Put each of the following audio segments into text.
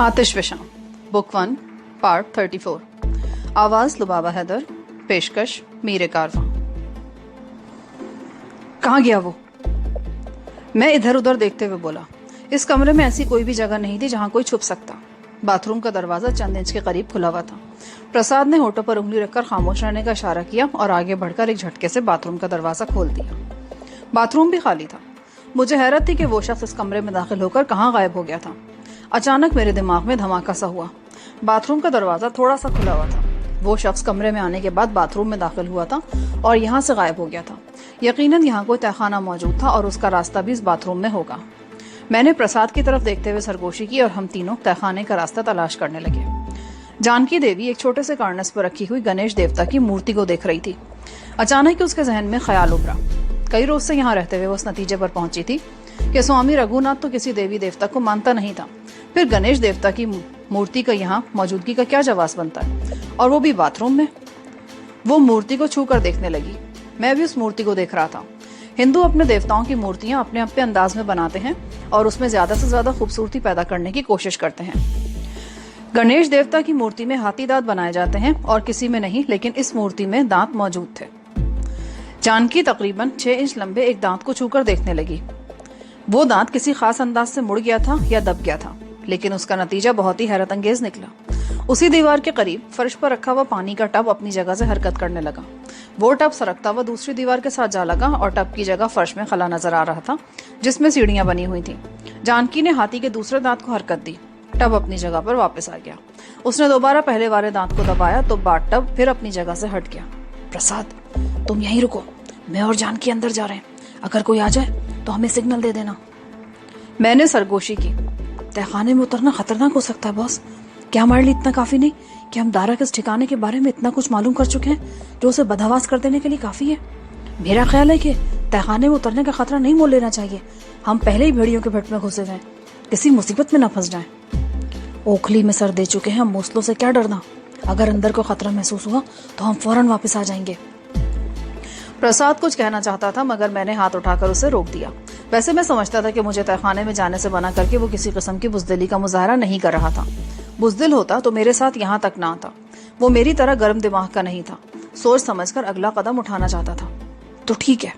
आतिश विशाम book 1 part 34। आवाज लुबाबा हैदर, पेशकश मीरे कारवां। कहाँ गया वो? मैं इधर उधर देखते हुए बोला। इस कमरे में ऐसी कोई भी जगह नहीं थी जहां कोई छुप सकता। बाथरूम का दरवाजा चंद इंच के करीब खुला हुआ था। प्रसाद ने होठों पर उंगली रखकर खामोश रहने का इशारा किया और आगे बढ़कर एक झटके से बाथरूम का दरवाजा खोल दिया। बाथरूम भी खाली था। मुझे हैरत थी कि वो शख्स इस कमरे में दाखिल होकर कहाँ गायब हो गया था। अचानक मेरे दिमाग में धमाका सा हुआ। बाथरूम का दरवाजा थोड़ा सा खुला हुआ था। वो शख्स कमरे में आने के बाद बाथरूम में दाखिल हुआ था और यहाँ से गायब हो गया था। यकीनन यहाँ कोई तहखाना मौजूद था और उसका रास्ता भी इस बाथरूम में होगा। मैंने प्रसाद की तरफ देखते हुए सरगोशी की और हम तीनों तहखाने का रास्ता तलाश करने लगे। जानकी देवी एक छोटे से कार्नस पर रखी हुई गणेश देवता की मूर्ति को देख रही थी। अचानक ही उसके जहन में ख्याल उभरा। कई रोज से यहाँ रहते हुए वो उस नतीजे पर पहुंची थी कि स्वामी रघुनाथ तो किसी देवी देवता को मानता नहीं था, फिर गणेश देवता की मूर्ति का यहाँ मौजूदगी का क्या जवाब बनता है, और वो भी बाथरूम में। वो मूर्ति को छू कर देखने लगी। मैं भी उस मूर्ति को देख रहा था। हिंदू अपने देवताओं की मूर्तियां अपने अपने अंदाज में बनाते हैं और उसमें ज्यादा से ज्यादा खूबसूरती पैदा करने की कोशिश करते हैं। गणेश देवता की मूर्ति में हाथी दांत बनाए जाते हैं और किसी में नहीं, लेकिन इस मूर्ति में दांत मौजूद थे। जानकी तकरीबन 6 इंच लंबे एक दांत को छूकर देखने लगी। वो दांत किसी खास अंदाज से मुड़ गया था या दब गया था, लेकिन उसका नतीजा बहुत ही हैरत अंगेज निकला। उसी दीवार के करीब फर्श पर रखा हुआ पानी का टब अपनी जगह से हरकत करने लगा। वो टब सरकता हुआ दूसरी दीवार के साथ जा लगा और टब की जगह फर्श में खला नजर आ रहा था जिसमें सीढ़ियां बनी हुई थी। जानकी ने हाथी के दूसरे दांत को हरकत दी। टब अपनी जगह पर वापस आ गया। उसने दोबारा पहले वाले दांत को दबाया तो बाट टब फिर अपनी जगह से हट गया। प्रसाद, तुम यहीं रुको, मैं और जानकी अंदर जा रहे हैं। अगर कोई आ जाए तो हमें सिग्नल दे देना। मैंने सरगोशी की। तहखाने में उतरना खतरनाक हो सकता है बॉस। क्या हमारे लिए इतना काफी नहीं कि हम दारा के इस ठिकाने के बारे में इतना कुछ मालूम कर चुके हैं जो उसे बदहवास कर देने के लिए काफी है? मेरा ख्याल है कि तहखाने में उतरने का खतरा नहीं मोल लेना चाहिए। हम पहले ही भेड़ियों के भट्ट में घुसे हुए हैं, किसी मुसीबत में न फंस जाएं। ओखली में सर दे चुके हैं, हम मूसलों से क्या डरना। अगर अंदर को खतरा महसूस हुआ तो हम फौरन वापस आ जाएंगे। प्रसाद कुछ कहना चाहता था मगर मैंने हाथ उठाकर उसे रोक दिया। वैसे मैं समझता था कि मुझे तहखाने में जाने से मना करके वो किसी किस्म की बुज़दिली का मुजाहरा नहीं कर रहा था। बुज़दिल होता तो मेरे साथ यहाँ तक ना आता। वो मेरी तरह गर्म दिमाग का नहीं था, सोच समझकर अगला कदम उठाना चाहता था। तो ठीक है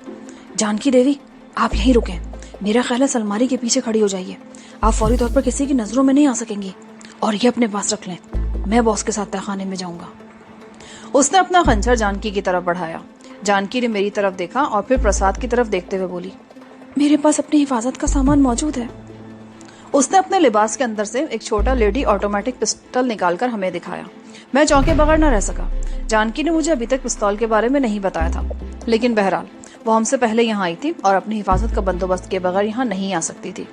जानकी देवी, आप यहीं रुकें। मेरा ख्याल है अलमारी के पीछे खड़ी हो जाइए। आप फौरी तौर पर किसी की नजरों में नहीं आ सकेंगी और ये अपने पास रख लें। मैं बॉस के साथ तहखाने में जाऊंगा। उसने अपना खंजर जानकी की तरफ बढ़ाया। जानकी ने मेरी तरफ देखा और फिर प्रसाद की तरफ देखते हुए बोली, मेरे पास अपनी हिफाजत का सामान मौजूद है। उसने अपने लिबास के अंदर से एक छोटा लेडी ऑटोमेटिक पिस्टल निकालकर हमें दिखाया। मैं चौंके बगैर न रह सका। जानकी ने मुझे अभी तक पिस्तौल के बारे में नहीं बताया था, लेकिन बहरहाल वो हमसे पहले यहाँ आई थी और अपनी हिफाजत का बंदोबस्त के बगैर यहाँ नहीं आ सकती थी।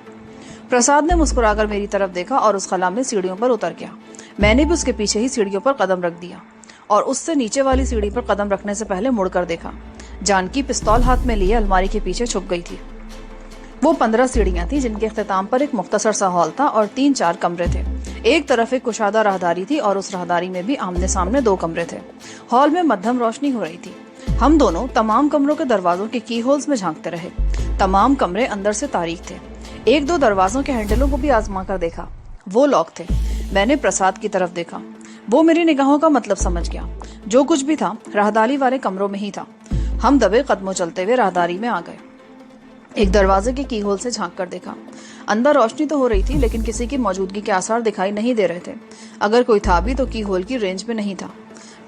प्रसाद ने मुस्कुराकर मेरी तरफ देखा और उस खला में सीढ़ियों पर उतर गया। मैंने भी उसके पीछे ही सीढ़ियों पर कदम रख दिया और उससे नीचे वाली सीढ़ी पर कदम रखने से पहले मुड़कर देखा। जानकी पिस्तौल हाथ में लिए अलमारी के पीछे छुप गई थी। वो 15 सीढ़ियां थी जिनके इख्तिताम पर एक मुख्तसर सा हॉल था और 3-4 कमरे थे। एक तरफ एक कुशादा राहदारी थी और उस राहदारी में भी आमने सामने 2 कमरे थे। हॉल में मध्यम रोशनी हो रही थी। हम दोनों तमाम कमरों के दरवाजों के की होल्स में झांकते रहे। तमाम कमरे अंदर से तारीक थे। 1-2 दरवाजों के हैंडलों को भी आजमा कर देखा, वो लॉक थे। मैंने प्रसाद की तरफ देखा। वो मेरी निगाहों का मतलब समझ गया। जो कुछ भी था राहदारी वाले कमरों में ही था। हम दबे कदमों चलते हुए राहदारी में आ गए। एक दरवाजे के की होल से झांक कर देखा। अंदर रोशनी तो हो रही थी, लेकिन किसी की मौजूदगी के आसार दिखाई नहीं दे रहे थे। अगर कोई था भी तो की होल की रेंज में नहीं था।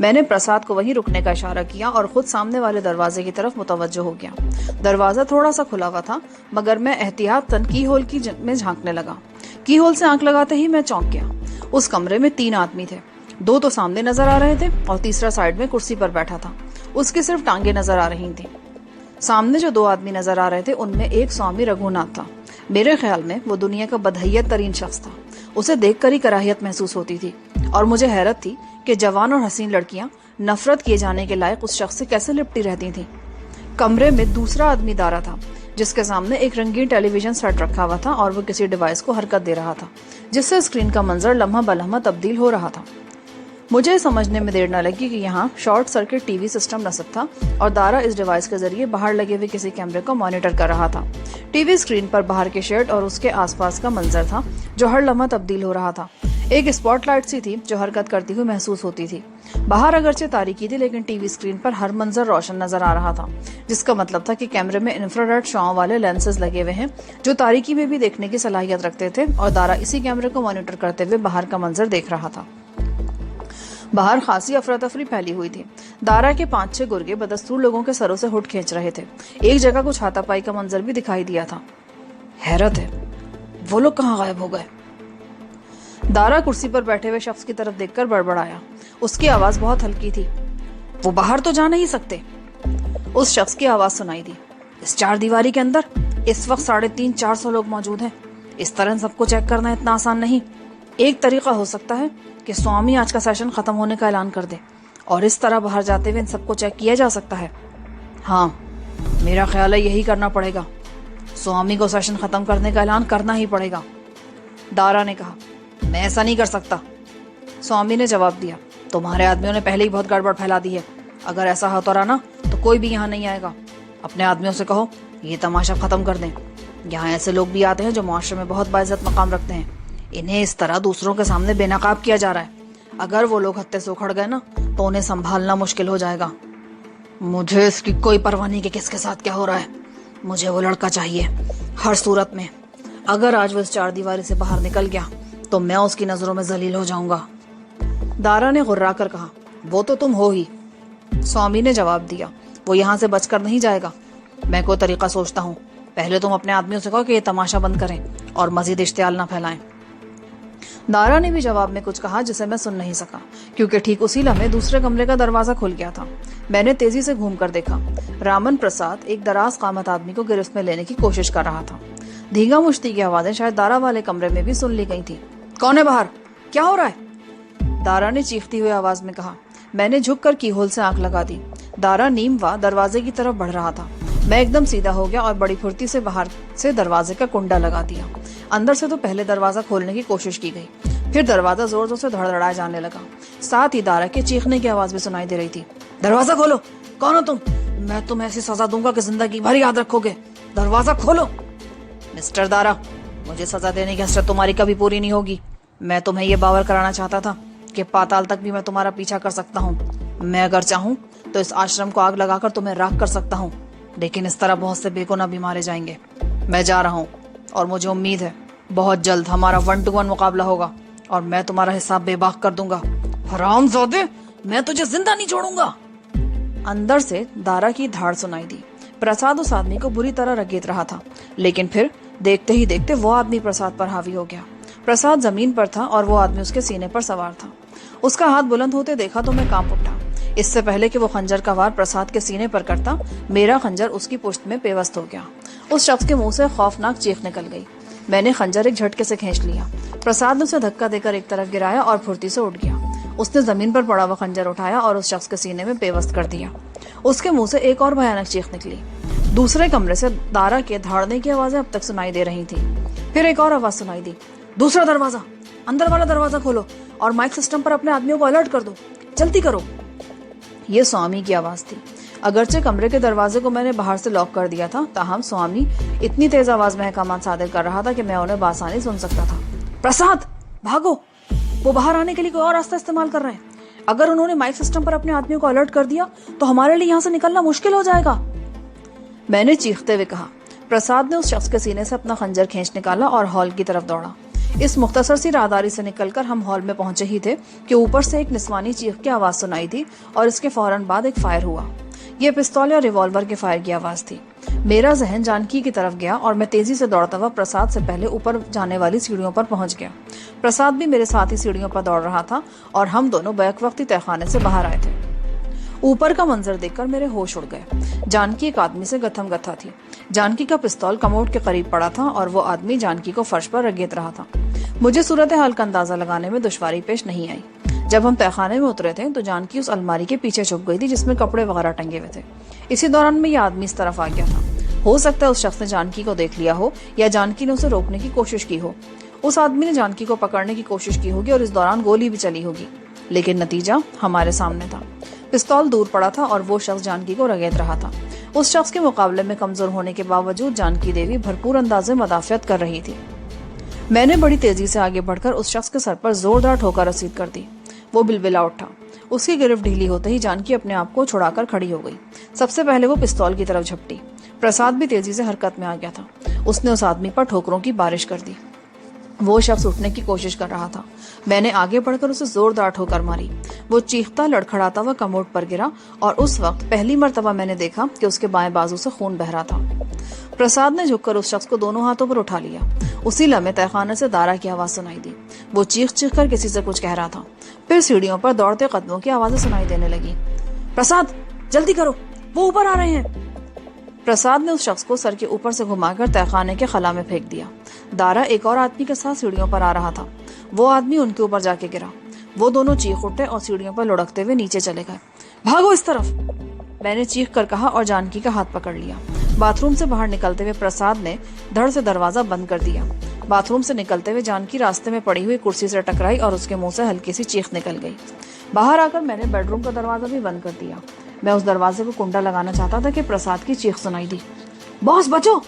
मैंने प्रसाद को वहीं रुकने का इशारा किया और खुद सामने वाले दरवाजे की तरफ मुतवज्जो हो गया। दरवाजा थोड़ा सा खुला हुआ था, मगर मैं एहतियातन की होल में झांकने लगा। की होल से आंख लगाते ही मैं चौंक गया। उस कमरे में 3 आदमी थे। 2 तो सामने नजर आ रहे थे और तीसरा साइड में कुर्सी पर बैठा था। उसकी सिर्फ टांगे नजर आ रही थी। सामने जो 2 आदमी नजर आ रहे थे उनमें एक स्वामी रघुनाथ था। मेरे ख्याल में वो दुनिया का बदहैयत तरीन शख्स था। उसे देखकर ही कराहियत महसूस होती थी और मुझे हैरत थी कि जवान और हसीन लड़कियां नफरत किए जाने के लायक उस शख्स से कैसे लिपटी रहती थीं। कमरे में दूसरा आदमी दारा था, जिसके सामने एक रंगीन टेलीविजन सेट रखा हुआ था और वो किसी डिवाइस को हरकत दे रहा था, जिससे स्क्रीन का मंजर लम्हा बलम्हा तब्दील हो रहा था। मुझे समझने में देर न लगी कि यहाँ शॉर्ट सर्किट टीवी सिस्टम नस्ब था और दारा इस डिवाइस के जरिए बाहर लगे हुए किसी कैमरे को मॉनिटर कर रहा था। टीवी स्क्रीन पर बाहर के शेड और उसके आसपास का मंजर था जो हर लम्हा तब्दील हो रहा था। एक स्पॉटलाइट सी थी जो हरकत करती हुई महसूस होती थी। बाहर अगरचे तारीकी थी, लेकिन टीवी स्क्रीन पर हर मंजर रोशन नजर आ रहा था, जिसका मतलब था कि कैमरे में इंफ्रारेड शॉ वाले लेंसेज लगे हुए हैं जो तारीकी में भी देखने की सलाहियत रखते थे, और दारा इसी कैमरे को मॉनिटर करते हुए बाहर का मंजर देख रहा था। बाहर खासी अफरा तफरी फैली हुई थी। दारा के 5-6 गुर्गे बदस्तूर लोगों के सरों से हुट खींच रहे थे। एक जगह कुछ हाथापाई का मंजर भी दिखाई दिया था। हैरत है, वो लोग कहाँ गायब हो गए? दारा कुर्सी पर बैठे हुए शख्स की तरफ देखकर बड़बड़ाया। उसकी आवाज बहुत हल्की थी। वो बाहर तो जा नहीं सकते। उस शख्स की आवाज सुनाई दी। इस चार दीवारी के अंदर इस वक्त 350-400 लोग मौजूद हैं। इस तरह सबको चेक करना इतना आसान नहीं। एक तरीका हो सकता है कि स्वामी आज का सेशन खत्म होने का ऐलान कर दे और इस तरह बाहर जाते हुए इन सबको चेक किया जा सकता है। हाँ, मेरा ख्याल है यही करना पड़ेगा। स्वामी को सेशन खत्म करने का ऐलान करना ही पड़ेगा। दारा ने कहा, मैं ऐसा नहीं कर सकता। स्वामी ने जवाब दिया, तुम्हारे आदमियों ने पहले ही बहुत गड़बड़ फैला दी है। अगर ऐसा होता रहा ना तो कोई भी यहाँ नहीं आएगा। अपने आदमियों से कहो ये तमाशा खत्म कर दें। यहाँ ऐसे लोग भी आते हैं जो मुआशरे में बहुत बाइज्जत मकाम रखते हैं। इन्हें इस तरह दूसरों के सामने बेनकाब किया जा रहा है। अगर वो लोग हत्थे से उखड़ गए ना तो उन्हें संभालना मुश्किल हो जाएगा। मुझे इसकी कोई परवाह नहीं कि किसके साथ क्या हो रहा है। मुझे वो लड़का चाहिए हर सूरत में। अगर आज वो इस चार दीवारी से बाहर निकल गया तो मैं उसकी नजरों में जलील हो जाऊंगा। दारा ने गुर्रा कर कहा, वो तो तुम हो ही। स्वामी ने जवाब दिया, वो यहाँ से बचकर नहीं जाएगा। मैं कोई तरीका सोचता हूँ। पहले तुम अपने आदमियों से कहो कि ये तमाशा बंद करें और मजीद इश्तियाल ना फैलाएं। दारा ने भी जवाब में कुछ कहा जिसे मैं सुन नहीं सका, क्योंकि ठीक उसी लम्हे दूसरे कमरे का दरवाजा खुल गया था। मैंने तेजी से घूमकर देखा। रामन प्रसाद एक दराज कामत आदमी को गिरफ्त में लेने की कोशिश कर रहा था। धींगा मुश्ती की आवाजें शायद दारा वाले कमरे में भी सुन ली गई थी। कौन है बाहर? क्या हो रहा है? दारा ने चीखती हुई आवाज में कहा। मैंने झुककर कीहोल से आंख लगा दी। दारा नीमवा दरवाजे की तरफ बढ़ रहा था। मैं एकदम सीधा हो गया और बड़ी फुर्ती से बाहर से दरवाजे का कुंडा लगा दिया। अंदर से तो पहले दरवाजा खोलने की कोशिश की गई, फिर दरवाजा जोर जोर से धड़धड़ाया जाने लगा। साथ ही दारा के चीखने की आवाज भी सुनाई दे रही थी। दरवाजा खोलो। कौन हो तुम? मैं तुम्हें ऐसी सजा दूंगा कि जिंदगी भर याद रखोगे। दरवाजा खोलो। मिस्टर दारा, मुझे सजा देने की हसरत तुम्हारी कभी पूरी नहीं होगी। मैं तुम्हें यह बावर कराना चाहता था कि पाताल तक भी मैं तुम्हारा पीछा कर सकता हूँ। मैं अगर चाहूँ तो इस आश्रम को आग लगाकर तुम्हें राख कर सकता हूँ, लेकिन इस तरह बहुत से बेगुनाह भी मारे जाएंगे। मैं जा रहा हूँ और मुझे उम्मीद है बहुत जल्द हमारा 1-to-1 मुकाबला होगा और मैं तुम्हारा हिसाब बेबाक कर दूंगा। हरामजादे, मैं तुझे जिंदा नहीं छोड़ूंगा। अंदर से दारा की धाड़ सुनाई दी। प्रसाद उस आदमी को बुरी तरह रगेत रहा था, लेकिन फिर देखते ही देखते वो आदमी प्रसाद पर हावी हो गया। प्रसाद जमीन पर था और वो आदमी उसके सीने पर सवार था। उसका हाथ बुलंद होते देखा तो मैं कांप उठा। इससे पहले कि वो खंजर का वार प्रसाद के सीने पर करता, मेरा खंजर उसकी पुश्त में पेवस्त हो गया। उस शख्स के मुंह से खौफनाक चीख निकल गई। मैंने खंजर एक झटके से खींच लिया। प्रसाद ने उसे धक्का देकर एक तरफ गिराया और फुर्ती से उठ गया। उसने जमीन पर पड़ा हुआ खंजर उठाया और उस शख्स के सीने में पेवस्त कर दिया। उसके मुंह से एक और भयानक चीख निकली। दूसरे कमरे से दारा के धाड़ने की आवाजें अब तक सुनाई दे रही थी। फिर एक और आवाज सुनाई दी। दूसरा दरवाजा, अंदर वाला दरवाजा खोलो और माइक सिस्टम पर अपने आदमियों को अलर्ट कर दो। जल्दी करो। ये स्वामी की आवाज थी। अगरचे कमरे के दरवाजे को मैंने बाहर से लॉक कर दिया था, ताहम स्वामी इतनी तेज आवाज में अहकाम सादिर कर रहा था कि मैं उन्हें बासानी सुन सकता था। प्रसाद, भागो। वो बाहर आने के लिए कोई और रास्ता इस्तेमाल कर रहे हैं। अगर उन्होंने माइक सिस्टम पर अपने आदमियों को अलर्ट कर दिया तो हमारे लिए यहाँ से निकलना मुश्किल हो जाएगा। मैंने चीखते हुए कहा। प्रसाद ने उस शख्स के सीने से अपना खंजर खींच निकाला और हॉल की तरफ दौड़ा। इस मुख्तसर सी राहदारी से निकलकर हम हॉल में पहुंचे ही थे कि ऊपर से एक निस्वानी चीख की आवाज सुनाई थी और इसके फौरन बाद एक फायर हुआ। यह पिस्तौल या रिवॉल्वर के फायर की आवाज थी। मेरा जहन जानकी की तरफ गया और मैं तेजी से दौड़ता हुआ प्रसाद से पहले ऊपर जाने वाली सीढ़ियों पर पहुंच गया। प्रसाद भी मेरे साथ ही सीढ़ियों पर दौड़ रहा था और हम दोनों बैक वक्ती तहखाने से बाहर आए थे। ऊपर का मंजर देखकर मेरे होश उड़ गए। जानकी एक आदमी से गथम गथा थी। जानकी का पिस्तौल कमोड के करीब पड़ा था और वो आदमी जानकी को फर्श पर रगेत रहा था। मुझे सूरत हाल का अंदाजा लगाने में दुश्वारी पेश नहीं आई। जब हम तहखाने में उतरे थे तो जानकी उस अलमारी के पीछे छुप गई थी जिसमें कपड़े वगैरह टंगे हुए थे। इसी दौरान में ये आदमी इस तरफ आ गया था। हो सकता है उस शख्स ने जानकी को देख लिया हो या जानकी ने उसे रोकने की कोशिश की हो। उस आदमी ने जानकी को पकड़ने की कोशिश की होगी और इस दौरान गोली भी चली होगी, लेकिन नतीजा हमारे सामने था। पिस्तौल दूर पड़ा था और वो शख्स जानकी को रगेत रहा था। उस शख्स के मुकाबले में कमजोर होने के बावजूद जानकी देवी भरपूर अंदाजे मदाफियत कर रही थी। मैंने बड़ी तेजी से आगे बढ़कर उस शख्स के सर पर जोरदार ठोकर रसीद कर दी। वो बिलबिला उठा। उसकी गिरफ्त ढीली होते ही जानकी अपने आप को छुड़ाकर खड़ी हो गई। सबसे पहले वो पिस्तौल की तरफ झपटी। प्रसाद भी तेजी से हरकत में आ गया था। उसने उस आदमी पर ठोकरों की बारिश कर दी। वो शख्स उठने की कोशिश कर रहा था। मैंने आगे बढ़कर उसे जोरदार ठोकर मारी। वो चीखता लड़खड़ाता हुआ कमोड पर गिरा और उस वक्त पहली मर्तबा मैंने देखा कि उसके बाएं बाजू से खून बह रहा था। प्रसाद ने झुककर उस शख्स को दोनों हाथों पर उठा लिया। उसी लम्हे तहखाने से दारा की आवाज सुनाई दी। वो चीख चीख कर किसी से कुछ कह रहा था। फिर सीढ़ियों पर दौड़ते कदमों की आवाजें सुनाई देने लगी। प्रसाद, जल्दी करो, वो ऊपर आ रहे हैं। प्रसाद ने उस शख्स को सर के ऊपर से घुमाकर तहखाने के खला में फेंक दिया। दारा एक और आदमी के साथ सीढ़ियों पर आ रहा था। वो आदमी उनके ऊपर जाके गिरा। वो दोनों चीख उठे और सीढ़ियों पर लुढ़कते हुए नीचे चले गए। भागो इस तरफ, मैंने चीख कर कहा और जानकी का हाथ पकड़ लिया। बाथरूम से बाहर निकलते हुए प्रसाद ने धड़ से दरवाजा बंद कर दिया। बाथरूम से निकलते हुए जानकी रास्ते में पड़ी हुई कुर्सी से टकराई और उसके मुंह से हल्की सी चीख निकल गई। बाहर आकर मैंने बेडरूम का दरवाजा भी बंद कर दिया। मैं उस दरवाजे को कुंडा लगाना चाहता था कि प्रसाद की चीख सुनाई दी। बॉस बचो!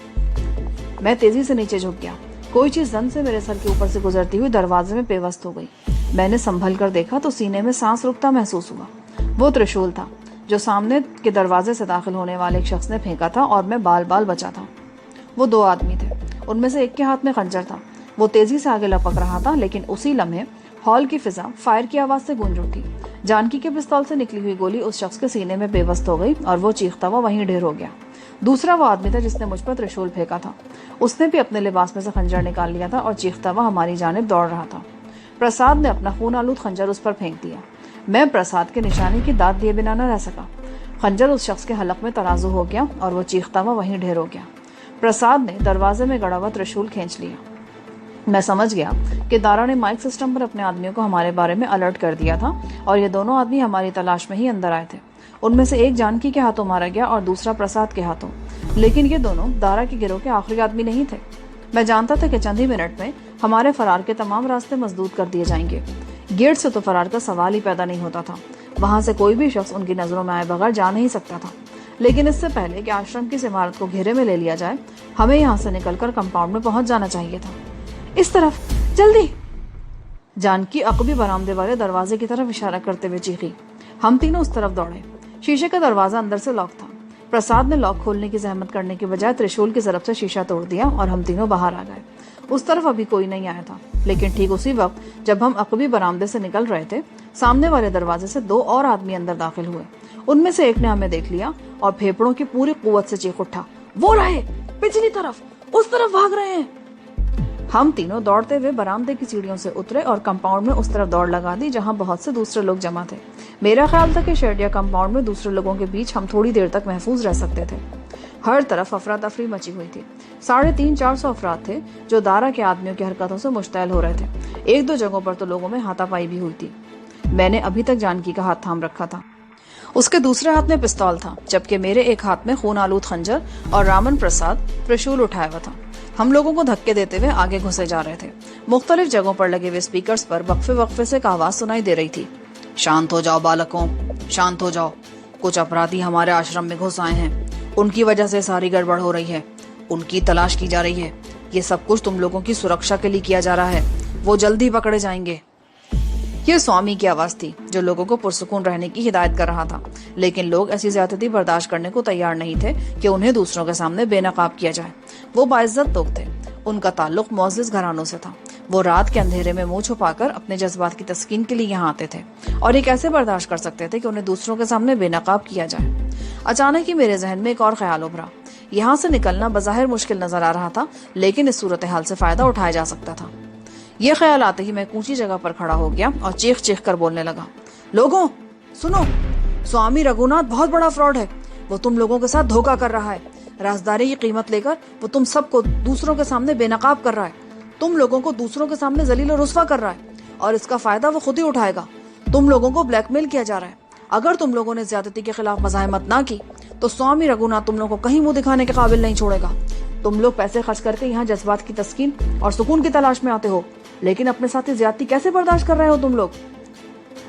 मैं तेजी से नीचे झुक गया। कोई चीज जन से मेरे सर के ऊपर से गुजरती हुई दरवाजे में पेवस्त हो गई। मैंने संभल कर देखा तो सीने में सांस रुकता महसूस हुआ। वो त्रिशूल था जो सामने के दरवाजे से दाखिल होने वाले एक शख्स ने फेंका था और मैं बाल बाल बचा था। वो दो आदमी थे। उनमें से एक के हाथ में खंजर था। वो तेजी से आगे लपक रहा था, लेकिन उसी लम्हे हॉल की फिजा फायर की आवाज से गूंज उठी। जानकी के पिस्तौल से निकली हुई गोली उस शख्स के सीने में बेबस्त हो गई और वो चीखता हुआ वहीं ढेर हो गया। दूसरा वो आदमी था जिसने मुझ पर त्रिशूल फेंका था। उसने भी अपने लिबास में से खंजर निकाल लिया था और चीखता हुआ हमारी जानिब दौड़ रहा था। प्रसाद ने अपना खून आलूद खंजर उस पर फेंक दिया। मैं प्रसाद के निशाने की दाद दिए बिना न रह सका। खंजर उस शख्स के हलक में तराजू हो गया और वो चीखता हुआ वहीं ढेर हो गया। प्रसाद ने दरवाजे में गड़ा हुआ त्रिशूल खींच लिया। मैं समझ गया कि दारा ने माइक सिस्टम पर अपने आदमियों को हमारे बारे में अलर्ट कर दिया था और ये दोनों आदमी हमारी तलाश में ही अंदर आए थे। उनमें से एक जानकी के हाथों मारा गया और दूसरा प्रसाद के हाथों। लेकिन ये दोनों दारा के गिरोह के आखिरी आदमी नहीं थे। मैं जानता था कि चंद ही मिनट में हमारे फरार के तमाम रास्ते मजदूद कर दिए जाएंगे। गेट से तो फरार का सवाल ही पैदा नहीं होता था। वहां से कोई भी शख्स उनकी नजरों में आए बगैर जा नहीं सकता था। लेकिन इससे पहले कि आश्रम की इस इमारत को घेरे में ले लिया जाए, हमें यहाँ से निकलकर कंपाउंड में पहुंच जाना चाहिए था। इस तरफ, जल्दी! जानकी अकबी बरामदे वाले दरवाजे की तरफ इशारा करते हुए चीखी। हम तीनों उस तरफ दौड़े। शीशे का दरवाजा अंदर से लॉक था। प्रसाद ने लॉक खोलने की जहमत करने के बजाय त्रिशूल की तरफ से शीशा तोड़ दिया और हम तीनों बाहर आ गए। उस तरफ अभी कोई नहीं आया था, लेकिन ठीक उसी वक्त जब हम अकबी बरामदे से निकल रहे थे, सामने वाले दरवाजे से दो और आदमी अंदर दाखिल हुए। उनमें से एक ने हमें देख लिया और फेफड़ों की पूरी कुव्वत से चीख उठा, वो रहे, पिछली तरफ, उस तरफ भाग रहे हैं। हम तीनों दौड़ते हुए बरामदे की सीढ़ियों से उतरे और कंपाउंड में उस तरफ दौड़ लगा दी जहां बहुत से दूसरे लोग जमा थे। मेरा ख्याल था कि शेड या कंपाउंड में दूसरे लोगों के बीच हम थोड़ी देर तक महफूज रह सकते थे। हर तरफ अफरा तफरी मची हुई थी। 350-400 अफराद थे जो दारा के आदमियों की हरकतों से मुश्तैल हो रहे थे। एक दो जगहों पर तो लोगों में हाथापाई भी हुई थी। मैंने अभी तक जानकी का हाथ थाम रखा था। उसके दूसरे हाथ में पिस्तौल था, जबकि मेरे एक हाथ में खून आलूद खंजर और रामन प्रसाद त्रिशूल उठाया हुआ था। हम लोगों को धक्के देते हुए आगे घुसे जा रहे थे। मुख्तलिफ जगहों पर लगे हुए स्पीकर्स पर वक्फे वक्फे से एक आवाज सुनाई दे रही थी, शांत हो जाओ बालकों, शांत हो जाओ। कुछ अपराधी हमारे आश्रम में घुस आए हैं। उनकी वजह से सारी गड़बड़ हो रही है। उनकी तलाश की जा रही है। ये सब कुछ तुम लोगों की सुरक्षा के लिए किया जा रहा है। वो जल्दी पकड़े जाएंगे। ये स्वामी की आवाज थी जो लोगों को पुरसुकून रहने की हिदायत कर रहा था, लेकिन लोग ऐसी ज्यादती बर्दाश्त करने को तैयार नहीं थे कि उन्हें दूसरों के सामने बेनकाब किया जाए। वो बाइज्जत लोग थे। उनका ताल्लुक मुअज़्ज़िज़ घरानों से था। वो रात के अंधेरे में मुंह छुपाकर अपने जज्बात की तस्कीन के लिए यहाँ आते थे और ये कैसे बर्दाश्त कर सकते थे कि उन्हें दूसरों के सामने बेनकाब किया जाए। अचानक ही मेरे जहन में एक और ख्याल उभरा। यहाँ से निकलना बज़ाहिर मुश्किल नजर आ रहा था, लेकिन इस सूरत हाल से फायदा उठाया जा सकता था। ये ख्याल आते ही मैं एक ऊंची जगह पर खड़ा हो गया और चीख चीख कर बोलने लगा, लोगों सुनो, स्वामी रघुनाथ बहुत बड़ा फ्रॉड है। वो तुम लोगों के साथ धोखा कर रहा है। राजदारी की कीमत लेकर वो तुम सबको दूसरों के सामने बेनकाब कर रहा है। तुम लोगों को दूसरों के सामने जलील और रुस्वा कर रहा है और इसका फायदा वो खुद ही उठाएगा। तुम लोगों को ब्लैकमेल किया जा रहा है। अगर तुम लोगों ने ज्यादती के खिलाफ मज़ाहमत ना की तो स्वामी रघुनाथ तुम लोगों को कहीं मुंह दिखाने के काबिल नहीं छोड़ेगा। तुम लोग पैसे खर्च करके यहाँ जज्बात की तस्कीन और सुकून की तलाश में आते हो, लेकिन अपने साथ ज्यादती कैसे बर्दाश्त कर रहे हो तुम लोग।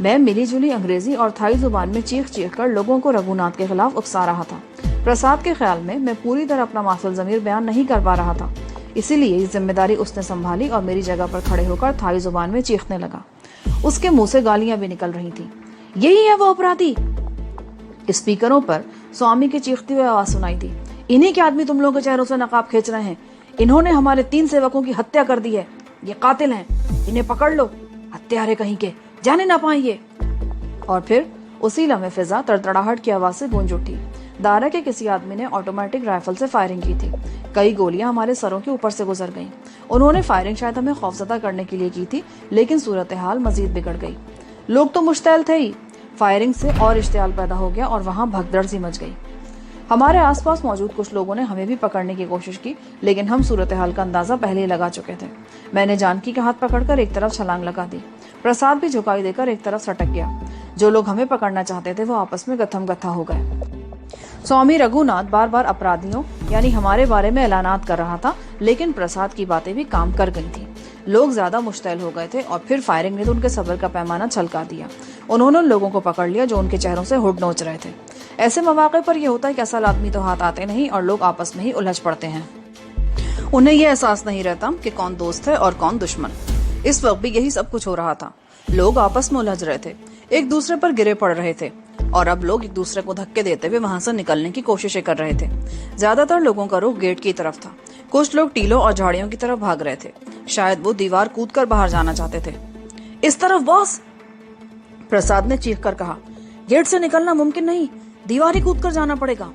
मैं मिली जुली अंग्रेजी और थाई जुबान में चीख चीख कर लोगों को रघुनाथ के खिलाफ उकसा रहा था। प्रसाद के ख्याल में मैं पूरी तरह अपना मासूल ज़मीर बयान नहीं कर पा रहा था, इसीलिए ये जिम्मेदारी उसने संभाली और मेरी जगह पर खड़े होकर थाई जुबान में चीखने लगा। उसके मुंह से गालियां भी निकल रही थी। यही है वो अपराधी। स्पीकरों पर स्वामी की चीखती हुई आवाज सुनाई दी। इन्हीं के आदमी तुम लोगों के चेहरों से नकाब खींच रहे हैं। इन्होंने हमारे 3 सेवकों की हत्या कर दी है। ये कातिल हैं, इन्हें पकड़ लो। हत्यारे कहीं के, जाने ना पाए ये। और फिर उसी लम्हे फिजा तड़तड़ाहट की आवाज से गूंज उठी। दारा के किसी आदमी ने ऑटोमेटिक राइफल से फायरिंग की थी। कई गोलियां हमारे सरों के ऊपर से गुजर गईं। उन्होंने फायरिंग शायद हमें खौफजदा करने के लिए की थी, लेकिन सूरत हाल मजीद बिगड़ गई। लोग तो मुश्तैल थे ही। फायरिंग से और इश्तियाल पैदा हो गया और वहां भगदड़ सी मच गई। हमारे आसपास मौजूद कुछ लोगों ने हमें भी पकड़ने की कोशिश की, लेकिन हम सूरत हाल का अंदाजा पहले ही लगा चुके थे। मैंने जानकी का हाथ पकड़कर एक तरफ छलांग लगा दी। प्रसाद भी झुकाई देकर एक तरफ सटक गया। जो लोग हमें पकड़ना चाहते थे वो आपस में गत्थम गत्था हो गए। स्वामी रघुनाथ बार बार अपराधियों यानी हमारे बारे में ऐलानात कर रहा था, लेकिन प्रसाद की बातें भी काम कर गई थी। लोग ज्यादा मुश्तैल हो गए थे और फिर फायरिंग ने तो उनके सब्र का पैमाना छलका दिया। उन्होंने उन लोगों को पकड़ लिया जो उनके चेहरों से हुड नोच रहे थे। ऐसे मौके पर यह होता है कि असल आदमी तो हाथ आते नहीं और लोग आपस में ही उलझ पड़ते हैं। उन्हें यह एहसास नहीं रहता कि कौन दोस्त है और कौन दुश्मन। इस वक्त भी यही सब कुछ हो रहा था। लोग आपस में उलझ रहे थे, एक दूसरे पर गिरे पड़ रहे थे और अब लोग एक दूसरे को धक्के देते हुए वहां से निकलने की कोशिशें कर रहे थे। ज्यादातर लोगों का रुख गेट की तरफ था। कुछ लोग टीलों और झाड़ियों की तरफ भाग रहे थे। शायद वो दीवार कूदकर बाहर जाना चाहते थे। इस तरफ बॉस, प्रसाद ने चीख कर कहा। गेट से निकलना मुमकिन नहीं, दीवार ही कूदकर जाना पड़ेगा।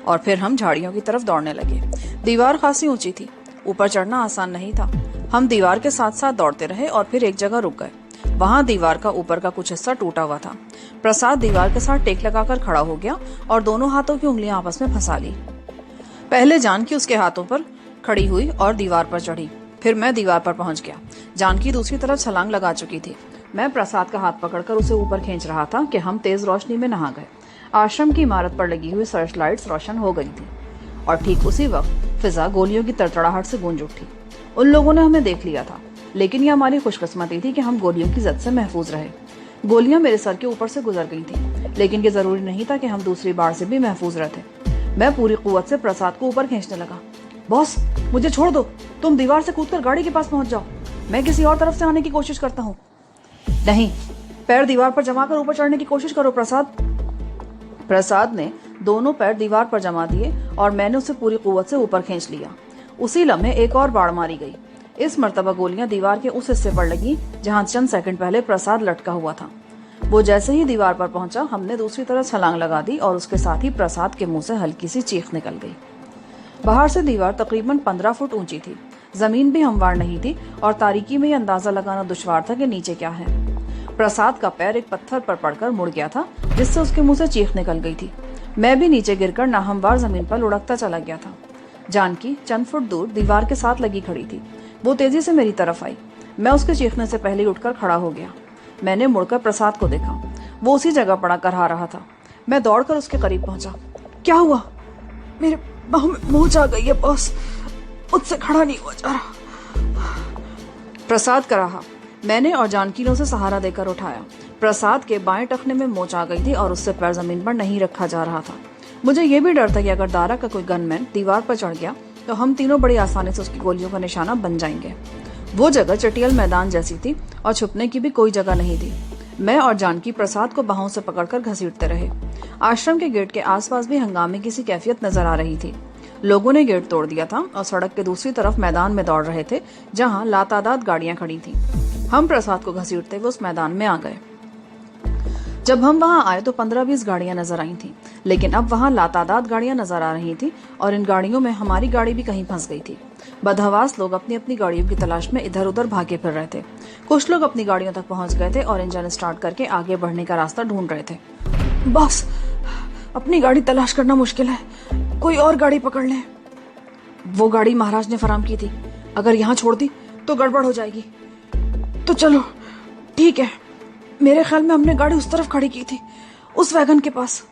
और फिर हम झाड़ियों की तरफ दौड़ने लगे। दीवार खासी ऊंची थी, ऊपर चढ़ना आसान नहीं था। हम दीवार के साथ साथ दौड़ते रहे और फिर एक जगह रुक गए। वहां दीवार का ऊपर का कुछ हिस्सा टूटा हुआ था। प्रसाद दीवार के साथ टेक लगाकर खड़ा हो गया और दोनों हाथों की उंगलियां आपस में फंसा ली। पहले जानकी उसके हाथों पर खड़ी हुई और दीवार पर चढ़ी। फिर मैं दीवार पर पहुंच गया। जानकी दूसरी तरफ छलांग लगा चुकी थी। मैं प्रसाद का हाथ पकड़कर उसे ऊपर खींच रहा था कि हम तेज रोशनी में नहा गए। आश्रम की इमारत पर लगी हुई सर्च लाइट्स रोशन हो गई थी और ठीक उसी वक्त फिजा गोलियों की तड़तड़ाहट से गूंज उठी। उन लोगों ने हमें देख लिया था, लेकिन यह हमारी खुशकिस्मती थी कि हम गोलियों की जद से महफूज रहे। गोलियां मेरे सर के ऊपर से गुजर गई थी, लेकिन ये जरूरी नहीं था कि हम दूसरी बार से भी महफूज रहते। मैं पूरी कुव्वत से प्रसाद को ऊपर खींचने लगा। बॉस, मुझे छोड़ दो, तुम दीवार से कूदकर गाड़ी के पास पहुंच जाओ। मैं किसी और तरफ से आने की कोशिश करता हूँ। नहीं, पैर दीवार पर जमाकर ऊपर चढ़ने की कोशिश करो प्रसाद। प्रसाद ने दोनों पैर दीवार पर जमा दिए और मैंने उसे पूरी कुव्वत से ऊपर खींच लिया। उसी लम्हे एक और बाड़ मारी गई। इस मर्तबा गोलियां दीवार के उस हिस्से पर लगी जहां चंद सेकंड पहले प्रसाद लटका हुआ था। वो जैसे ही दीवार पर पहुंचा, हमने दूसरी तरफ छलांग लगा दी और उसके साथ ही प्रसाद के मुंह से हल्की सी चीख निकल गई। बाहर से दीवार तकरीबन 15 फुट ऊंची थी। जमीन भी हमवार नहीं थी और तारीकी में यह अंदाजा लगाना दुश्वार था कि नीचे क्या है। प्रसाद का पैर एक पत्थर पर पड़कर मुड़ गया था, जिससे उसके मुंह से चीख निकल गई थी। मैं भी नीचे गिरकर नाहमवार जमीन पर लुढ़कता चला गया था। जानकी चंद फुट दूर दीवार के साथ लगी खड़ी थी। वो तेजी से मेरी तरफ आई। मैं उसके चीखने से पहले उठकर खड़ा हो गया। मैंने मुड़कर प्रसाद को देखा। वो उसी जगह पड़ा करहा रहा था। मैं दौड़कर उसके करीब पहुंचा। क्या हुआ? मेरे बाहों में मोच आ गई है बॉस, मुझसे खड़ा नहीं हुआ जा रहा। प्रसाद का रहा। मैंने और जानकी ने उसे सहारा देकर उठाया। प्रसाद के बाएं टखने में मोच आ गई थी और उससे पैर जमीन पर नहीं रखा जा रहा था। मुझे यह भी डर था कि अगर दारा का कोई गनमैन दीवार पर चढ़ गया तो हम तीनों बड़ी आसानी से उसकी गोलियों का निशाना बन जाएंगे। वो जगह चटियल मैदान जैसी थी और छुपने की भी कोई जगह नहीं थी। मैं और जानकी प्रसाद को बाहों से पकड़कर घसीटते रहे। आश्रम के गेट के आसपास भी हंगामे की सी कैफियत नजर आ रही थी। लोगों ने गेट तोड़ दिया था और सड़क के दूसरी तरफ मैदान में दौड़ रहे थे, जहां लातादाद गाड़ियां खड़ी थीं। हम प्रसाद को घसीटते हुए उस मैदान में आ गए। जब हम वहां आए तो 15-20 गाड़ियां नजर आई थीं, लेकिन अब वहां लातादाद गाड़ियां नजर आ रही थीं और इन गाड़ियों में हमारी गाड़ी भी कहीं फंस गई थी। बदहवास लोग अपनी अपनी गाड़ियों की तलाश में इधर उधर भागे फिर रहे थे। कुछ लोग अपनी गाड़ियों तक पहुंच गए थे और इंजन स्टार्ट करके आगे बढ़ने का रास्ता ढूंढ रहे थे। बॉस, अपनी गाड़ी तलाश करना मुश्किल है, कोई और गाड़ी पकड़ लें। वो गाड़ी महाराज ने फराम की थी, अगर यहाँ छोड़ दी तो गड़बड़ हो जाएगी। तो चलो ठीक है, मेरे ख्याल में हमने गाड़ी उस तरफ खड़ी की थी, उस वैगन के पास।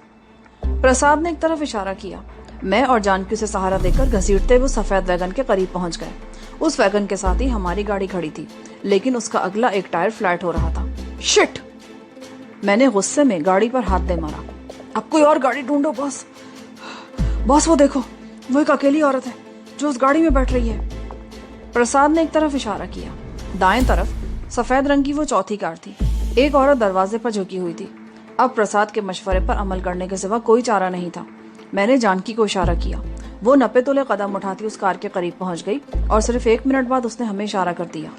प्रसाद ने एक तरफ इशारा किया। मैं और जानकी उसे सहारा देकर घसीटते हुए सफेद वैगन के करीब पहुंच गए। उस वैगन के साथ ही हमारी गाड़ी खड़ी थी, लेकिन उसका अगला एक टायर फ्लैट हो रहा था। शिट! मैंने गुस्से में गाड़ी पर हाथ दे मारा। अब कोई और गाड़ी ढूंढो बॉस। बॉस, वो देखो, वो एक अकेली औरत है जो उस गाड़ी में बैठ रही है। प्रसाद ने एक तरफ इशारा किया। दाएं तरफ सफेद रंग की वो चौथी कार थी। एक औरत दरवाजे पर झुकी हुई थी। अब प्रसाद के मशवरे पर अमल करने के सिवा कोई चारा नहीं था। मैंने जानकी को इशारा किया। वो 90 तोले कदम उठाती उस कार के करीब पहुंच गई और सिर्फ 1 मिनट बाद उसने हमें इशारा कर दिया।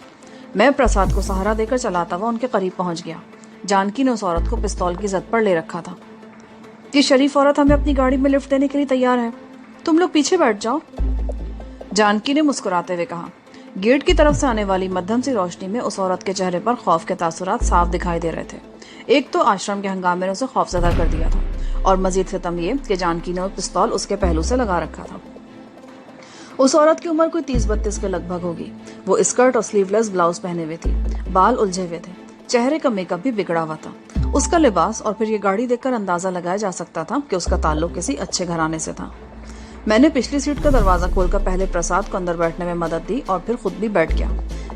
मैं प्रसाद को सहारा देकर चलाता हुआ उनके करीब पहुंच गया। जानकी ने उस औरत को पिस्तौल की जद पर ले रखा था। ये शरीफ औरत हमें अपनी गाड़ी में लिफ्ट देने के लिए तैयार है, तुम लोग पीछे बैठ जाओ, जानकी ने मुस्कुराते हुए कहा। गेट की तरफ से आने वाली मध्यम सी रोशनी में उस औरत के चेहरे पर खौफ के तासुरात साफ दिखाई दे रहे थे। एक तो आश्रम के हंगामे ने उसे खौफजदा कर दिया था और मजीद सितम ये कि जानकी ने पिस्तौल उसके पहलू से लगा रखा था। उस औरत की उम्र कोई 30-32 के लगभग होगी। वो स्कर्ट और स्लीवलेस ब्लाउज पहने हुए थी, बाल उलझे हुए थे, चेहरे का मेकअप भी बिगड़ा हुआ था। उसका लिबास और फिर ये गाड़ी देखकर अंदाजा लगाया जा सकता था कि उसका ताल्लुक किसी अच्छे घराने से था। मैंने पिछली सीट का दरवाजा खोलकर पहले प्रसाद को अंदर बैठने में मदद दी और फिर खुद भी बैठ गया।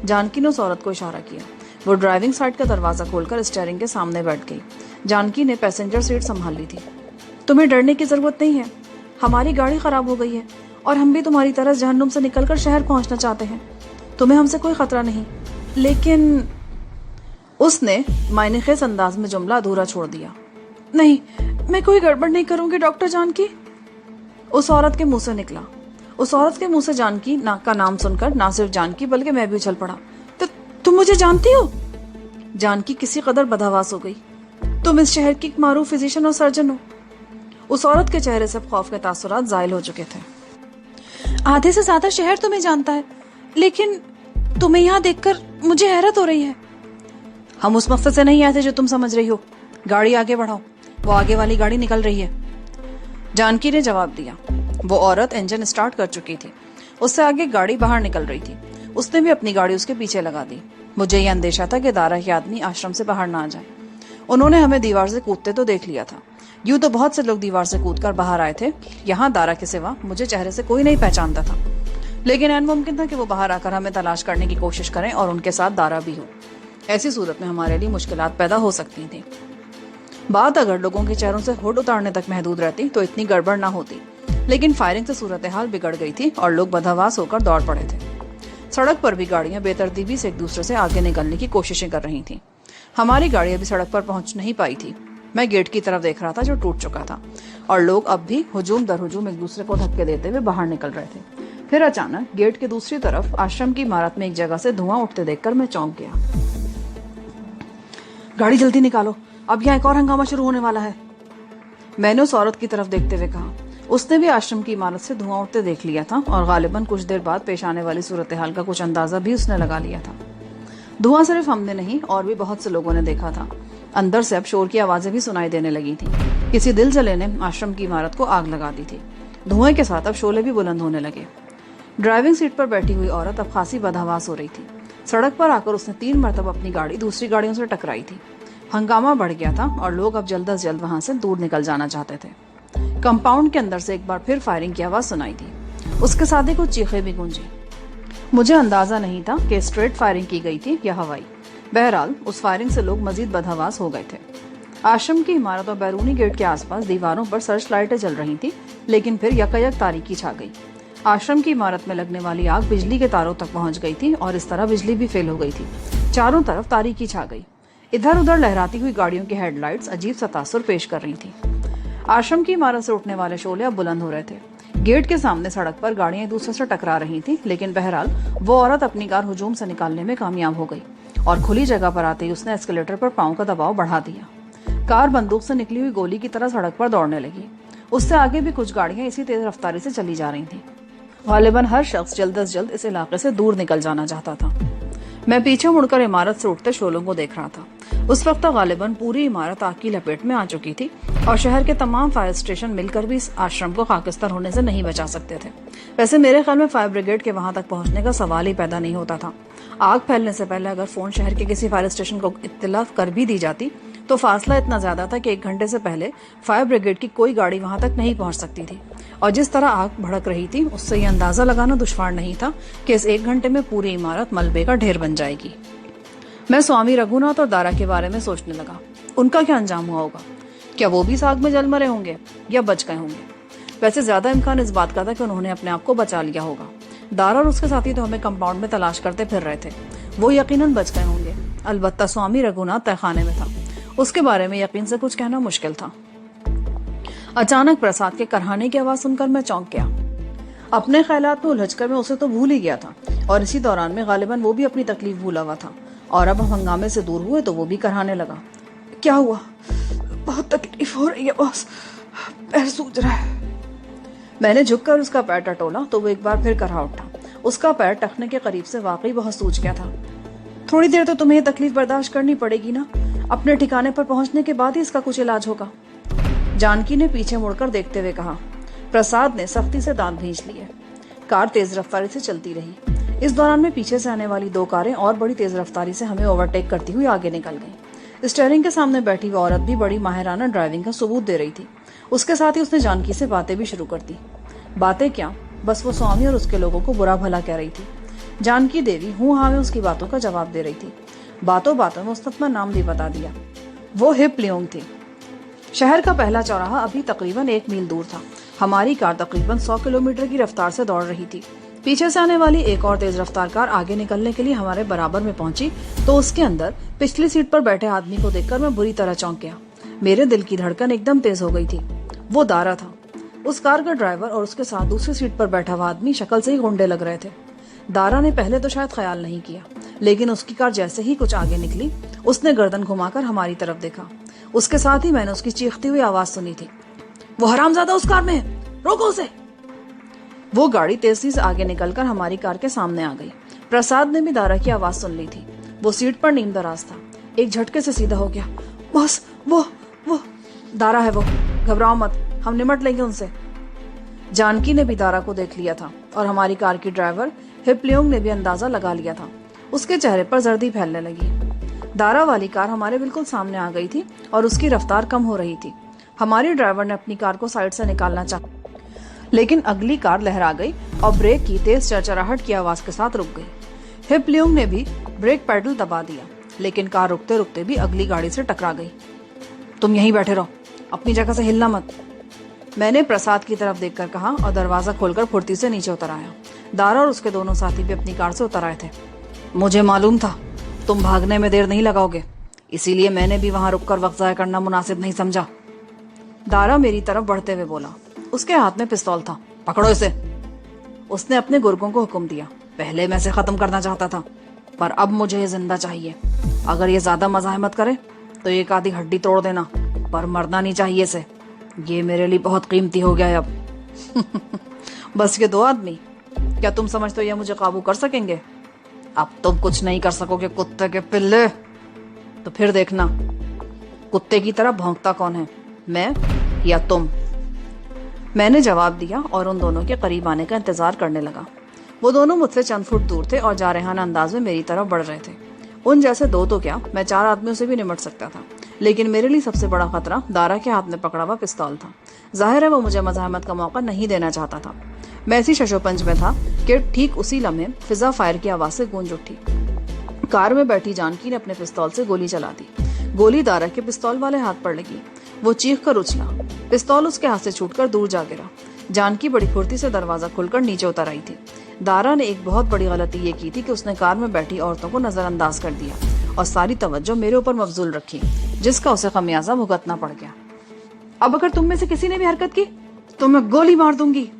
जानकी ने उस औरत को इशारा किया। वो ड्राइविंग साइड का दरवाजा खोलकर स्टीयरिंग के सामने बैठ गई। जानकी ने पैसेंजर सीट संभाल ली थी। तुम्हें डरने की जरूरत नहीं है, हमारी गाड़ी खराब हो गई है और हम भी तुम्हारी तरह जहन्नुम से निकलकर शहर पहुंचना चाहते हैं। तुम्हें हमसे कोई खतरा नहीं, लेकिन उसने मायनेखेज अंदाज में जुमला अधूरा छोड़ दिया। नहीं, मैं कोई गड़बड़ नहीं करूंगी डॉक्टर जानकी, उस औरत के मुंह से निकला। उस औरत के मुंह से जानकी का नाम सुनकर ना सिर्फ जानकी बल्कि मैं भी उछल पड़ा। तो तुम मुझे जानती हो? जानकी किसी कदर बदहवास हो गई। तुम इस शहर की मारूफ फिजिशियन और सर्जन हो। उस औरत के चेहरे से खौफ के तासुरात जायल हो चुके थे। आधे से ज्यादा शहर तुम्हें जानता है, लेकिन तुम्हें यहाँ देखकर मुझे हैरत हो रही है। हम उस मकसद से नहीं आए थे जो तुम समझ रही हो। गाड़ी आगे बढ़ाओ, वो आगे वाली गाड़ी निकल रही है, जानकी ने जवाब दिया। वो औरत इंजन स्टार्ट कर चुकी थी। उससे आगे गाड़ी बाहर निकल रही थी। उसने भी अपनी गाड़ी उसके पीछे लगा दी। मुझे यह अंदेशा था कि दारा के आदमी आश्रम से बाहर ना आ जाए। उन्होंने हमें दीवार से कूदते तो देख लिया था। यूं तो बहुत से लोग दीवार से कूदकर बाहर आए थे। यहाँ दारा के सिवा मुझे चेहरे से कोई नहीं पहचानता था, लेकिन ऐन मुमकिन था कि वो बाहर आकर हमें तलाश करने की कोशिश करें और उनके साथ दारा भी हो। ऐसी सूरत में हमारे लिए मुश्किलात पैदा हो सकती थी। बात अगर लोगों के चेहरों से हुड उतारने तक महदूद रहती तो इतनी गड़बड़ ना होती, लेकिन फायरिंग से सूरत हाल बिगड़ गई थी और लोग बदहवास होकर दौड़ पड़े थे। सड़क पर भी गाड़ियां बेतरतीबी से एक दूसरे से आगे निकलने की कोशिशें कर रही थीं। हमारी गाड़ी अभी सड़क पर पहुंच नहीं पाई थी। मैं गेट की तरफ देख रहा था जो टूट चुका था और लोग अब भी हुजूम दर हुजूम एक दूसरे को धक्के देते हुए बाहर निकल रहे थे। फिर अचानक गेट के दूसरी तरफ आश्रम की इमारत में एक जगह से धुआं उठते देखकर मैं चौंक गया। गाड़ी जल्दी निकालो, अब यहाँ एक और हंगामा शुरू होने वाला है, मैंने उस औरत की तरफ देखते हुए कहा। उसने भी आश्रम की इमारत से धुआं उठते देख लिया था और गालिबन कुछ देर बाद पेश आने वाली सूरत हाल का कुछ अंदाजा भी उसने लगा लिया था। धुआं सिर्फ हमने नहीं और भी बहुत से लोगों ने देखा था। अंदर से अब शोर की आवाजें भी सुनाई देने लगी थी। किसी दिल जले ने आश्रम की इमारत को आग लगा दी थी। धुएं के साथ अब शोले भी बुलंद होने लगे। ड्राइविंग सीट पर बैठी हुई औरत अब खासी बदहवास हो रही थी। सड़क पर आकर उसने 3 मरतबा अपनी गाड़ी दूसरी गाड़ियों से टकराई थी। हंगामा बढ़ गया था और लोग अब जल्द से जल्द वहां से दूर निकल जाना चाहते थे। कंपाउंड के अंदर से एक बार फिर फायरिंग की आवाज सुनाई दी। उसके साथ ही कुछ चीखें भी गूंजी। मुझे अंदाजा नहीं था कि स्ट्रेट फायरिंग की गई थी या हवाई। बहरहाल उस फायरिंग से लोग मजीद बदहवास हो गए थे। आश्रम की इमारत और बैरूनी गेट के आसपास दीवारों पर सर्च लाइटें जल रही थी, लेकिन फिर यकायक तारीकी छा गई। आश्रम की इमारत में लगने वाली आग बिजली के तारों तक पहुंच गई थी और इस तरह बिजली भी फेल हो गई थी। चारों तरफ तारीकी छा गई। इधर उधर लहराती हुई गाड़ियों की हेडलाइट्स अजीब सा तासुर पेश कर रही थी। आश्रम की इमारत से उठने वाले शोले अब बुलंद हो रहे थे। गेट के सामने सड़क पर गाड़ियां एक दूसरे से टकरा रही थी, लेकिन बहरहाल वो औरत अपनी कार हुजूम से निकालने में कामयाब हो गई और खुली जगह पर आते ही उसने एस्केलेटर पर पांव का दबाव बढ़ा दिया। कार बंदूक से निकली हुई गोली की तरह सड़क पर दौड़ने लगी। उससे आगे भी कुछ गाड़ियां इसी तेज रफ्तारी से चली जा रही थी। गालिबन हर शख्स जल्द से जल्द इस इलाके से दूर निकल जाना चाहता था। मैं पीछे मुड़कर इमारत से उठते शोलों को देख रहा था। उस वक्त गालिबन पूरी इमारत आग की लपेट में आ चुकी थी और शहर के तमाम फायर स्टेशन मिलकर भी इस आश्रम को खाकिस्तान होने से नहीं बचा सकते थे। वैसे मेरे ख्याल में फायर ब्रिगेड के वहां तक पहुंचने का सवाल ही पैदा नहीं होता था। आग फैलने से पहले अगर फोन शहर के किसी फायर स्टेशन को इत्तला कर भी दी जाती तो फासला इतना ज्यादा था कि 1 घंटे से पहले फायर ब्रिगेड की कोई गाड़ी वहां तक नहीं पहुंच सकती थी। और जिस तरह आग भड़क रही थी उससे यह अंदाजा लगाना दुश्वार नहीं था कि इस 1 घंटे में पूरी इमारत मलबे का ढेर बन जाएगी। मैं स्वामी रघुनाथ और दारा के बारे में सोचने लगा। उनका क्या अंजाम हुआ होगा? क्या वो भी इस आग में जल मरे होंगे या बच गए होंगे? वैसे ज्यादा इम्कान इस बात का था कि उन्होंने अपने आप को बचा लिया होगा। दारा और उसके साथी तो हमें कंपाउंड में तलाश करते फिर रहे थे। वो यकीनन बच गए होंगे। अलबत्ता स्वामी रघुनाथ तहखाने में था। उसके बारे में यकीन से कुछ कहना मुश्किल था। अचानक प्रसाद के करहाने की आवाज सुनकर मैं चौंक गया। अपने ख्यालात में उलझकर मैं उसे तो भूल ही गया था, और इसी दौरान में गालिबन वो भी अपनी तकलीफ भूला हुआ था। और अब हम हंगामे से दूर हुए तो वो भी करहाने लगा। क्या हुआ? बहुत तकलीफ हो रही है बॉस, पैर सूज रहा है। मैंने झुककर उसका पैर टटोला तो वो एक बार फिर करहा उठा। उसका पैर टखने के करीब से वाकई बहुत सूज गया था। थोड़ी देर तो तुम्हें ये तकलीफ बर्दाश्त करनी पड़ेगी ना, अपने ठिकाने पर पहुंचने के बाद ही इसका कुछ इलाज होगा। जानकी ने पीछे मुड़कर देखते हुए कहा। प्रसाद ने सख्ती से दांत भींच लिए। कार तेज रफ्तारी से चलती रही। इस दौरान में पीछे से आने वाली दो कारें और बड़ी तेज रफ्तारी से हमें ओवरटेक करती हुई आगे निकल गईं। स्टीयरिंग के सामने बैठी वो औरत भी बड़ी माहिराना ड्राइविंग का सबूत दे रही थी। उसके साथ ही उसने जानकी से बातें भी शुरू कर दी। बातें क्या, बस वो स्वामी और उसके लोगों को बुरा भला कह रही थी। जानकी देवी हूँ हाँ में उसकी बातों का जवाब दे रही थी। बातों बातों में उसने अपना नाम भी बता दिया। वो हिप लियोंग थी। शहर का पहला चौराहा अभी तकरीबन 1 मील दूर था। हमारी कार तकरीबन 100 किलोमीटर की रफ्तार से दौड़ रही थी। पीछे से आने वाली एक और तेज रफ्तार कार आगे निकलने के लिए हमारे बराबर में पहुंची तो उसके अंदर पिछली सीट पर बैठे आदमी को देखकर मैं बुरी तरह चौंक गया। मेरे दिल की धड़कन एकदम तेज हो गई थी। वो दारा था। उस कार का ड्राइवर और उसके साथ दूसरी सीट पर बैठा हुआ आदमी शक्ल से ही गुंडे लग रहे थे। दारा ने पहले तो शायद ख्याल नहीं किया, लेकिन उसकी कार जैसे ही कुछ आगे निकली उसने गर्दन घुमाकर हमारी तरफ देखा। उसके साथ ही मैंने उसकी चीखती हुई आवाज सुनी थी, वो हरामजादा उस कार में है, रोको उसे। वो गाड़ी तेजी से आगे निकलकर हमारी कार के सामने आ गई। प्रसाद ने भी दारा की आवाज सुन ली थी। वो सीट पर नीम दराज था। एक झटके से सीधा हो गया। बॉस, वो दारा है, वो घबराओ मत, हम निमट लेंगे उनसे। जानकी ने भी दारा को देख लिया था और हमारी कार की ड्राइवर हिप लियोंग ने भी अंदाजा लगा लिया था। उसके चेहरे पर जर्दी फैलने लगी। दारा वाली कार हमारे बिल्कुल सामने आ गई थी और उसकी रफ्तार कम हो रही थी। हमारी ड्राइवर ने अपनी कार को साइड से निकालना चाहा, लेकिन अगली कार लहरा गई और ब्रेक की तेज चरचराहट की आवाज के साथ रुक गई। हिप लियोंग ने भी ब्रेक पैडल दबा दिया, लेकिन कार रुकते रुकते भी अगली गाड़ी से टकरा गई। तुम यहीं बैठे रहो, अपनी जगह से हिलना मत, मैंने प्रसाद की तरफ देखकर कहा और दरवाजा खोलकर फुर्ती से नीचे उतर आया। दारा और उसके दोनों साथी भी अपनी कार से उतर आए थे। मुझे मालूम था तुम भागने में देर नहीं लगाओगे, इसीलिए मैंने भी वहां रुककर वक्त जाया करना मुनासिब नहीं समझा। दारा मेरी तरफ बढ़ते हुए बोला। उसके हाथ में पिस्तौल था। पकड़ो इसे। उसने अपने गुर्गों को हुक्म दिया। पहले मैं इसे खत्म करना चाहता था, पर अब मुझे ये जिंदा चाहिए। अगर ये ज्यादा मज़ाहमत करे तो एक आधी हड्डी तोड़ देना, पर मरना नहीं चाहिए इसे। ये मेरे लिए बहुत कीमती हो गया है अब। बस ये 2 आदमी, क्या तुम समझते हो ये मुझे काबू कर सकेंगे? अब तुम कुछ नहीं कर सकोगे कुत्ते के पिल्ले। तो फिर देखना कुत्ते की तरह भौंकता कौन है, मैं या तुम? मैंने जवाब दिया और उन दोनों के करीब आने का इंतजार करने लगा। वो दोनों मुझसे चंद फुट दूर थे और जारहाना अंदाज में मेरी तरफ बढ़ रहे थे। उन जैसे 2 तो क्या, मैं 4 आदमियों से भी निमट सकता था, लेकिन मेरे लिए सबसे बड़ा खतरा दारा के हाथ में पकड़ा हुआ पिस्तौल था। जाहिर है वो मुझे मज़ाहमत का मौका नहीं देना चाहता था। मैं ऐसी शशोपंज में था कि ठीक उसी लम्हे फिजा फायर की आवाज से गूंज उठी। कार में बैठी जानकी ने अपने पिस्तौल से गोली चला दी। गोली दारा के पिस्तौल वाले हाथ पर लगी। वो चीख कर उछला। पिस्तौल उसके हाथ से छूटकर दूर जा गिरा। जानकी बड़ी फुर्ती से दरवाजा खोलकर नीचे उतर आई थी। दारा ने एक बहुत बड़ी गलती ये की थी कि उसने कार में बैठी औरतों को नजरअंदाज कर दिया और सारी तवज्जो मेरे ऊपर मबजूल रखी, जिसका उसे खमियाजा भुगतना पड़ गया। अब अगर तुम में से किसी ने भी हरकत की तो मैं गोली मार दूंगी,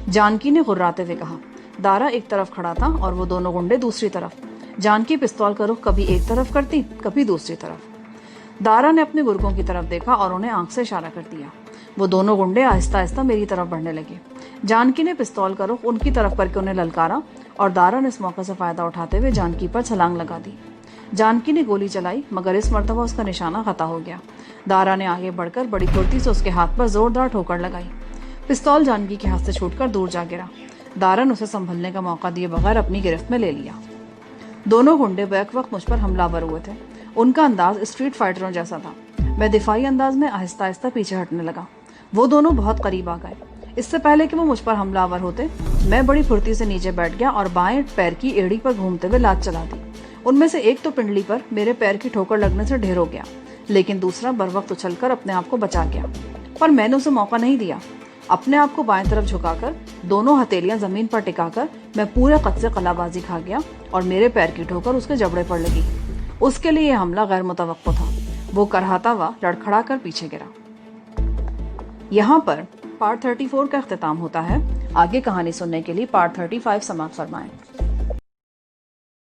जानकी ने गुर्राते हुए कहा। दारा एक तरफ खड़ा था और वो दोनों गुंडे दूसरी तरफ। जानकी पिस्तौल का रुख कभी एक तरफ करती, कभी दूसरी तरफ। दारा ने अपने गुर्गों की तरफ देखा और उन्हें आंख से इशारा कर दिया। वो दोनों गुंडे आहिस्ता आहिस्ता मेरी तरफ बढ़ने लगे। जानकी ने पिस्तौल का रुख उनकी तरफ करके उन्हें ललकारा और दारा ने इस मौके से फायदा उठाते हुए जानकी पर छलांग लगा दी। जानकी ने गोली चलाई, मगर इस मर्तबा उसका निशाना खता हो गया। दारा ने आगे बढ़कर बड़ी फुर्ती से उसके हाथ पर जोरदार ठोकर लगाई। पिस्तौल जानकी के हाथ से छूटकर दूर जा गिरा। दारा ने उसे संभलने का मौका दिए बगैर अपनी गिरफ्त में ले लिया। दोनों गुंडे बैक वक्त मुझ पर हमलावर हुए थे। उनका अंदाज स्ट्रीट फाइटरों जैसा था। मैं दिफाई अंदाज में आहिस्ता आहिस्ता पीछे हटने लगा। वो दोनों बहुत करीब आ गए। इससे पहले कि वो मुझ पर हमलावर होते, मैं बड़ी फुर्ती से नीचे बैठ गया और बाएं पैर की एड़ी पर घूमते हुए लात चला दी। उनमें से एक तो पिंडली पर मेरे पैर की ठोकर लगने से ढेर हो गया, लेकिन दूसरा बर वक्त उछलकर अपने आप को बचा गया। पर मैंने उसे मौका नहीं दिया। अपने आप को बाएं तरफ झुकाकर दोनों हथेलियां जमीन पर टिकाकर मैं पूरे कद से कलाबाजी खा गया और मेरे पैर की ठोकर उसके जबड़े पर लगी। उसके लिए यह हमला गैर मुतवक्को था। वो करहाता हुआ लड़खड़ा कर पीछे गिरा। यहाँ पर पार्ट 34 का इख्तिताम होता है। आगे कहानी सुनने के लिए पार्ट 35 समाप्त फरमाएं।